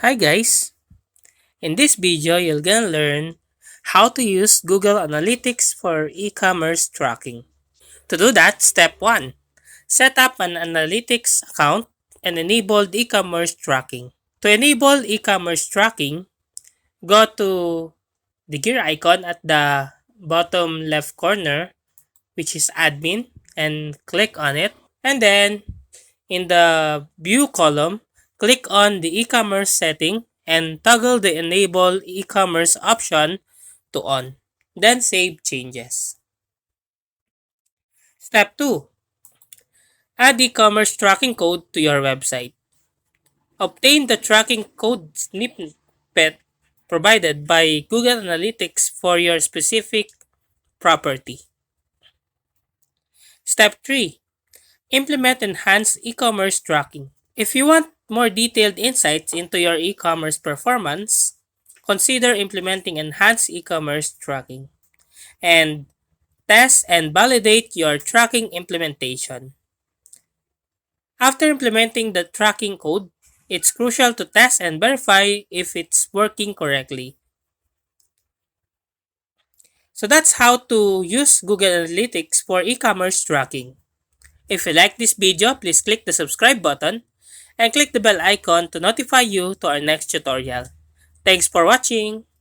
Hi guys! In this video, you're gonna learn how to use Google Analytics for e-commerce tracking. To do that, step 1. Set up an analytics account and enable e-commerce tracking. To enable e-commerce tracking, go to the gear icon at the bottom left corner, which is admin, and click on it. And then in the View column, click on the e-commerce setting and toggle the Enable e-commerce option to on. Then save changes. Step 2. Add e-commerce tracking code to your website. Obtain the tracking code snippet provided by Google Analytics for your specific property. Step 3. Implement enhanced e-commerce tracking. If you want more detailed insights into your e-commerce performance, consider implementing enhanced e-commerce tracking and test and validate your tracking implementation. After implementing the tracking code, it's crucial to test and verify if it's working correctly. So that's how to use Google Analytics for e-commerce tracking. If you like this video, please click the subscribe button and click the bell icon to notify you to our next tutorial. Thanks for watching!